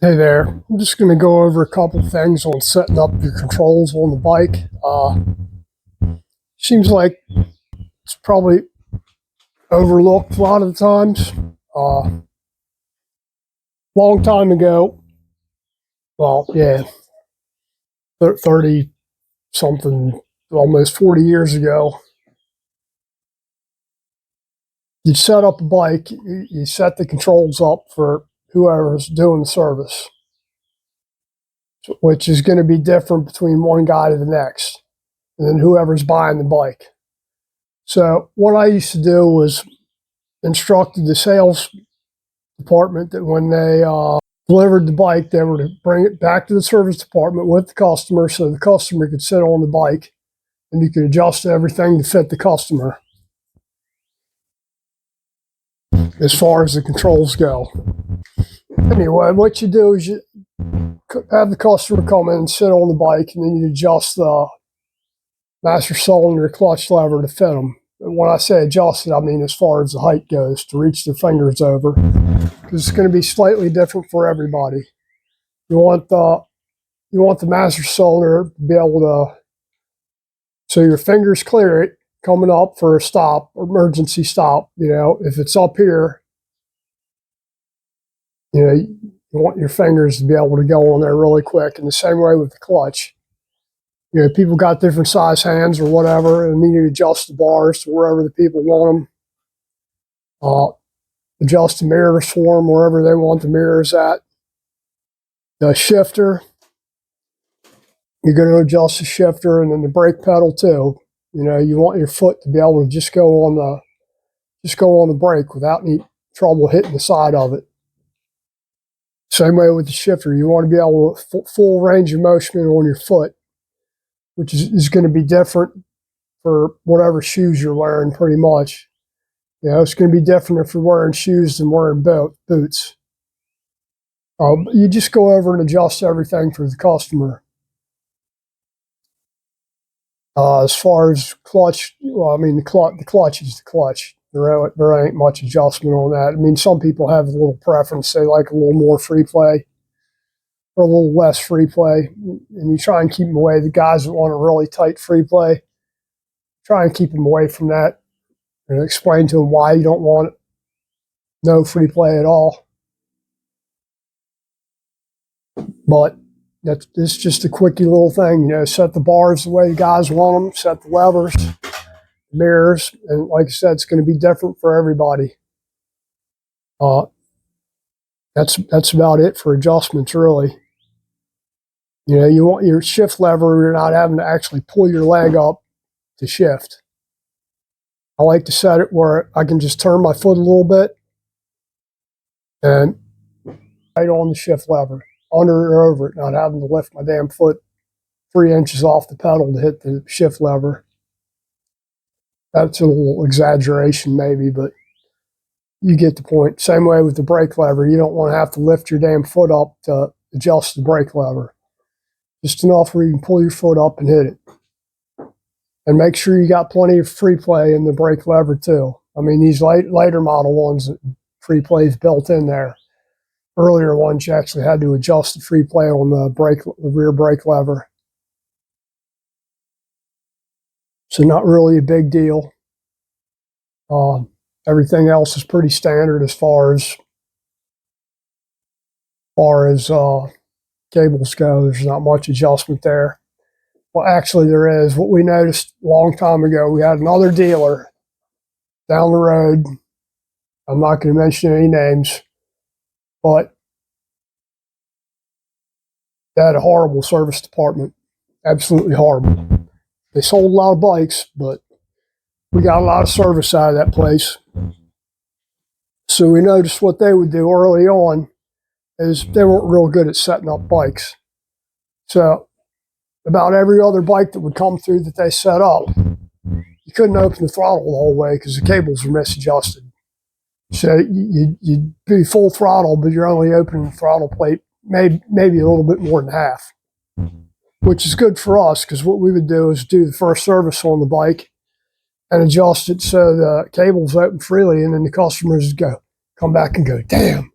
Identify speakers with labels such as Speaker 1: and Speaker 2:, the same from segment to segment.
Speaker 1: Hey there, I'm just going to go over a couple things on setting up your controls on the bike. Seems like it's probably overlooked a lot of the times. Long time ago, well, yeah, 30 something, almost 40 years ago, you set up a bike, you set the controls up for whoever's doing the service, which is going to be different between one guy to the next, and then whoever's buying the bike. So what I used to do was instructed the sales department that when they delivered the bike, they were to bring it back to the service department with the customer so the customer could sit on the bike and you could adjust everything to fit the customer as far as the controls go. Anyway, what you do is you have the customer come in and sit on the bike, and then you adjust the master cylinder clutch lever to fit them. And when I say adjust it, I mean as far as the height goes, to reach their fingers over, because it's going to be slightly different for everybody. You want the master cylinder to be able to, so your fingers clear it coming up for a stop, emergency stop. You know, if it's up here, you want your fingers to be able to go on there really quick. And the same way with the clutch. People got different size hands or whatever, and you need to adjust the bars to wherever the people want them. Adjust the mirrors for them wherever they want the mirrors at. The shifter, you're going to adjust the shifter, and then the brake pedal too. You want your foot to be able to just go on the brake without any trouble hitting the side of it. Same way with the shifter, you want to be able to full range of motion on your foot, which is going to be different for whatever shoes you're wearing, pretty much. It's going to be different if you're wearing shoes than wearing boots. You just go over and adjust everything for the customer. As far as clutch, the clutch is the clutch. There ain't much adjustment on that. I mean, some people have a little preference. They like a little more free play or a little less free play. And you try and keep them away. The guys that want a really tight free play, try and keep them away from that and explain to them why you don't want no free play at all. But it's just a quickie little thing. Set the bars the way the guys want them, set the levers, mirrors, and like I said, it's going to be different for everybody. That's about it for adjustments, really. You want your shift lever, you're not having to actually pull your leg up to shift. I like to set it where I can just turn my foot a little bit and right on the shift lever, under or over it, not having to lift my damn foot 3 inches off the pedal to hit the shift lever. That's a little exaggeration maybe, but you get the point. Same way with the brake lever. You don't want to have to lift your damn foot up to adjust the brake lever. Just enough where you can pull your foot up and hit it. And make sure you got plenty of free play in the brake lever too. I mean, these later model ones, free play is built in there. Earlier ones, you actually had to adjust the free play on the rear brake lever. So not really a big deal. Everything else is pretty standard as far as cables go. There's not much adjustment there. Well, actually there is. What we noticed a long time ago, we had another dealer down the road. I'm not going to mention any names, but they had a horrible service department. Absolutely horrible. They sold a lot of bikes, but we got a lot of service out of that place. So we noticed what they would do early on is they weren't real good at setting up bikes. So about every other bike that would come through that they set up, you couldn't open the throttle the whole way because the cables were misadjusted. So you'd be full throttle, but you're only opening the throttle plate maybe a little bit more than half, which is good for us because what we would do is do the first service on the bike and adjust it so the cables open freely, and then the customers come back and go, damn,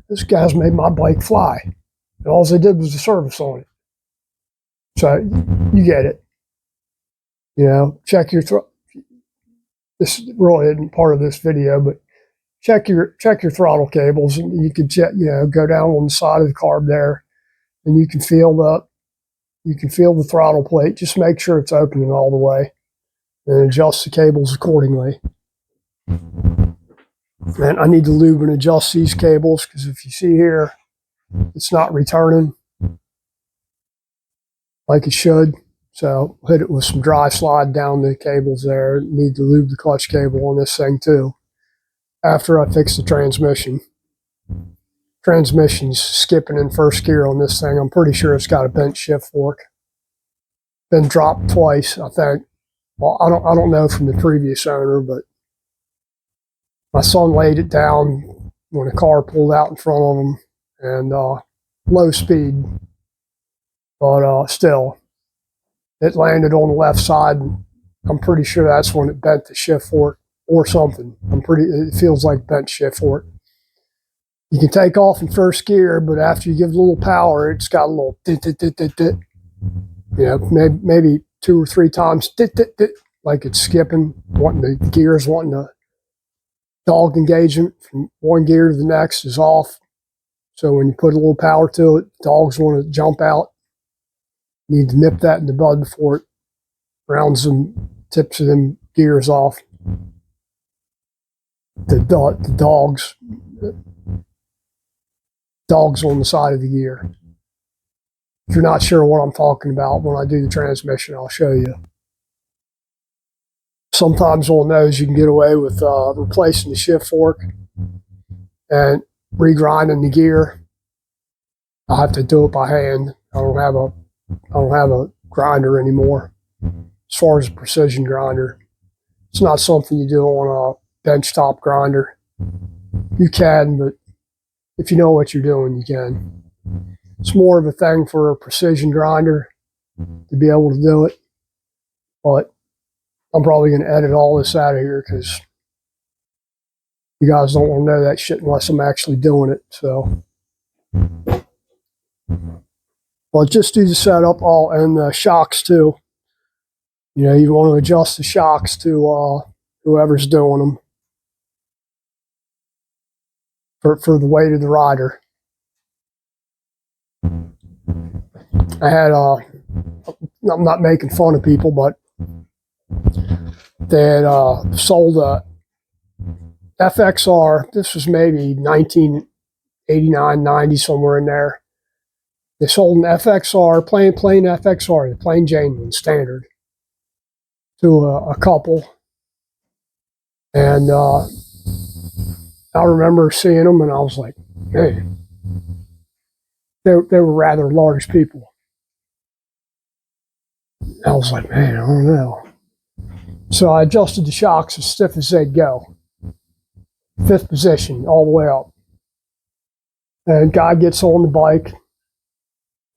Speaker 1: this guy's made my bike fly. And all they did was the service on it. So you get it. You know, check your this really isn't part of this video, but check your throttle cables, and you can go down on the side of the carb there, and you can feel the throttle plate. Just make sure it's opening all the way, and adjust the cables accordingly. And I need to lube and adjust these cables, because if you see here, it's not returning like it should. So hit it with some dry slide down the cables there. Need to lube the clutch cable on this thing too. After I fix the transmission. Transmission's skipping in first gear on this thing. I'm pretty sure it's got a bent shift fork. Been dropped twice, I think. Well, I don't know from the previous owner, but my son laid it down when a car pulled out in front of him, and low speed, but still, it landed on the left side. I'm pretty sure that's when it bent the shift fork or something. It feels like bent shift fork. You can take off in first gear, but after you give it a little power, it's got a little dit, dit, dit, dit, dit. You know, maybe 2 or 3 times dit, dit, dit, like it's skipping, wanting the gears, wanting the dog engagement from one gear to the next is off. So when you put a little power to it, dogs want to jump out. You need to nip that in the bud before it rounds them, tips of them gears off. The dogs on the side of the gear. If you're not sure what I'm talking about, when I do the transmission, I'll show you. Sometimes on those you can get away with replacing the shift fork and regrinding the gear. I have to do it by hand. I don't have a grinder anymore. As far as a precision grinder, it's not something you do on a benchtop grinder. You can, but if you know what you're doing, you can. It's more of a thing for a precision grinder to be able to do it. But I'm probably going to edit all this out of here, because you guys don't want to know that shit unless I'm actually doing it. So, well, just do the setup and the shocks too. You know, you want to adjust the shocks to whoever's doing them for the weight of the rider. I had I'm not making fun of people, but they had sold a FXR. This was maybe 1989, 90, somewhere in there. They sold an FXR, plain FXR, the plain Jane one, standard, to a couple. And I remember seeing them, and I was like, man, they were rather large people. I was like, man, I don't know. So I adjusted the shocks as stiff as they'd go. 5th position, all the way up. And guy gets on the bike.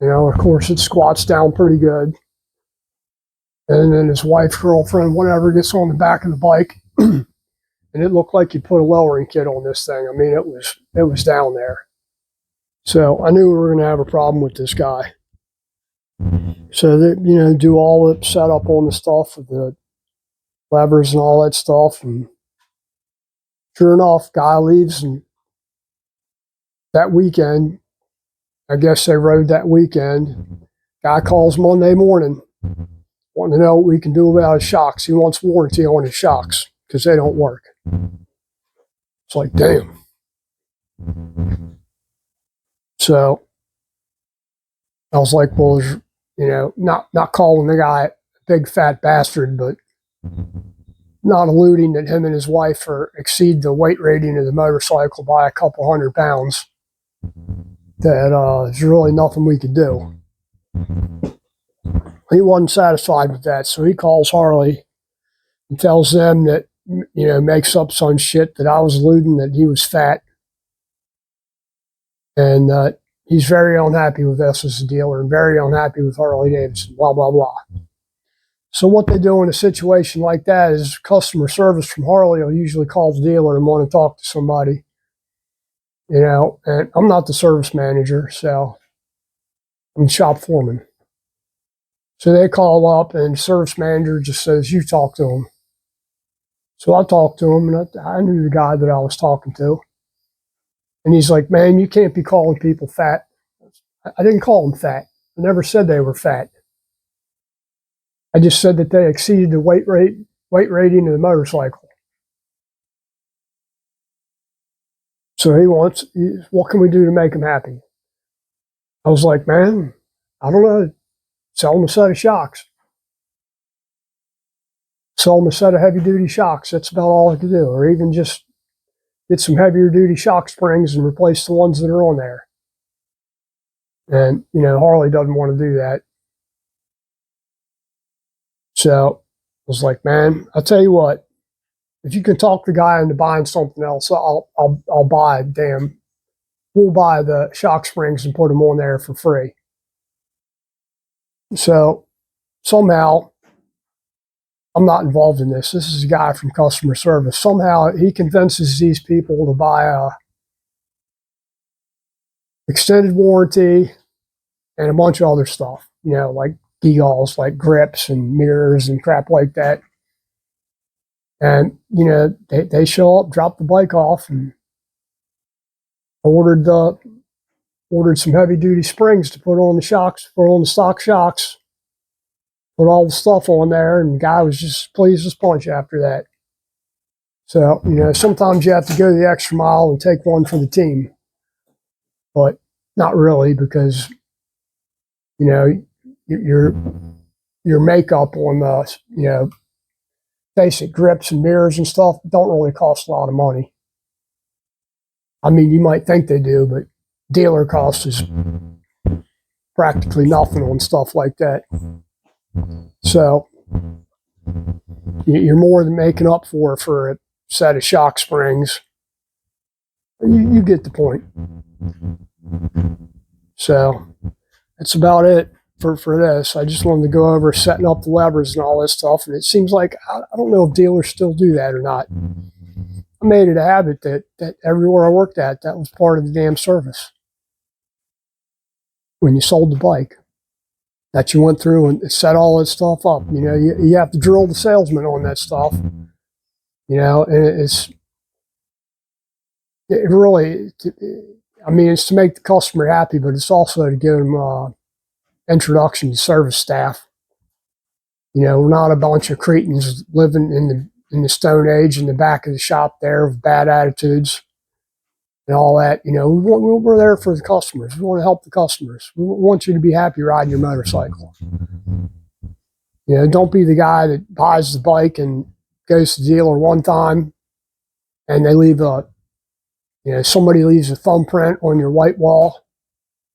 Speaker 1: You know, of course, it squats down pretty good. And then his wife, girlfriend, whatever, gets on the back of the bike. And it looked like you put a lowering kit on this thing. I mean, it was down there. So I knew we were going to have a problem with this guy. So they, you know, do all the setup on the stuff with the levers and all that stuff. And sure enough, guy leaves, and that weekend, I guess they rode that weekend. Guy calls Monday morning, wanting to know what we can do about his shocks. He wants warranty on his shocks because they don't work. It's like, damn. So I was like, well, you know, not calling the guy a big fat bastard, but not alluding that him and his wife exceed the weight rating of the motorcycle by a couple 100 pounds. That there's really nothing we could do. He wasn't satisfied with that, so he calls Harley and tells them that, you know, makes up some shit that I was alluding that he was fat, and he's very unhappy with us as a dealer and very unhappy with Harley Davidson, blah, blah, blah. So what they do in a situation like that is customer service from Harley will usually call the dealer and want to talk to somebody. You know, and I'm not the service manager, so I'm the shop foreman. So they call up, and the service manager just says, "You talk to him." So I talked to him, and I knew the guy that I was talking to. And he's like, "Man, you can't be calling people fat." I didn't call them fat. I never said they were fat. I just said that they exceeded the weight rating of the motorcycle. So he wants, what can we do to make him happy? I was like, "Man, I don't know. Sell him a set of shocks. Sell him a set of heavy duty shocks. That's about all I could do. Or even just get some heavier duty shock springs and replace the ones that are on there." And, Harley doesn't want to do that. So I was like, "Man, I'll tell you what, if you can talk the guy into buying something else, I'll buy we'll buy the shock springs and put them on there for free." So somehow, I'm not involved in this. This is a guy from customer service. Somehow he convinces these people to buy a extended warranty and a bunch of other stuff, like gewgaws, like grips and mirrors and crap like that. And, they show up, drop the bike off, and ordered some heavy duty springs to put on the shocks, put on the stock shocks, put all the stuff on there, and the guy was just pleased as punch after that. So, sometimes you have to go the extra mile and take one for the team, but not really, because, your makeup on the, basic grips and mirrors and stuff don't really cost a lot of money. I mean, you might think they do, but dealer cost is practically nothing on stuff like that. So you're more than making up for a set of shock springs. You get the point. So that's about it for this. I just wanted to go over setting up the levers and all this stuff. And it seems like, I don't know if dealers still do that or not. I made it a habit that everywhere I worked at, that was part of the damn service. When you sold the bike, that you went through and set all that stuff up. You have to drill the salesman on that stuff. And it's to make the customer happy, but it's also to give them introduction to service staff. We're not a bunch of cretins living in the Stone Age in the back of the shop there with bad attitudes and all that. We're there for the customers. We want to help the customers. We want you to be happy riding your motorcycle. Don't be the guy that buys the bike and goes to the dealer one time and they leave somebody leaves a thumbprint on your white wall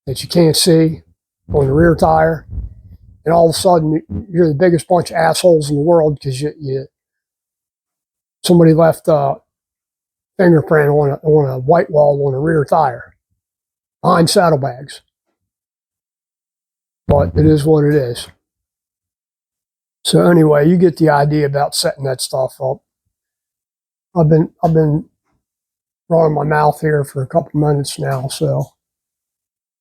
Speaker 1: that you can't see on the rear tire. And all of a sudden, you're the biggest bunch of assholes in the world because somebody left a fingerprint on a white wall on a rear tire behind saddlebags. But it is what it is. So anyway, you get the idea about setting that stuff up. I've been running my mouth here for a couple minutes now, so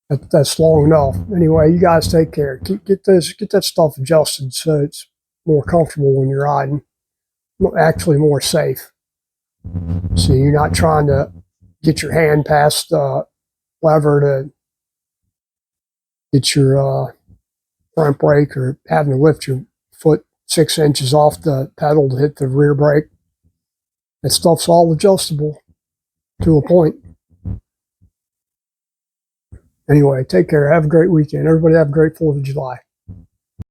Speaker 1: that's long enough. Anyway, you guys take care. Get that stuff adjusted so it's more comfortable when you're riding. Actually more safe. So you're not trying to get your hand past the lever to get your front brake, or having to lift your foot 6 inches off the pedal to hit the rear brake. That stuff's all adjustable to a point. Anyway, take care. Have a great weekend. Everybody have a great 4th of July.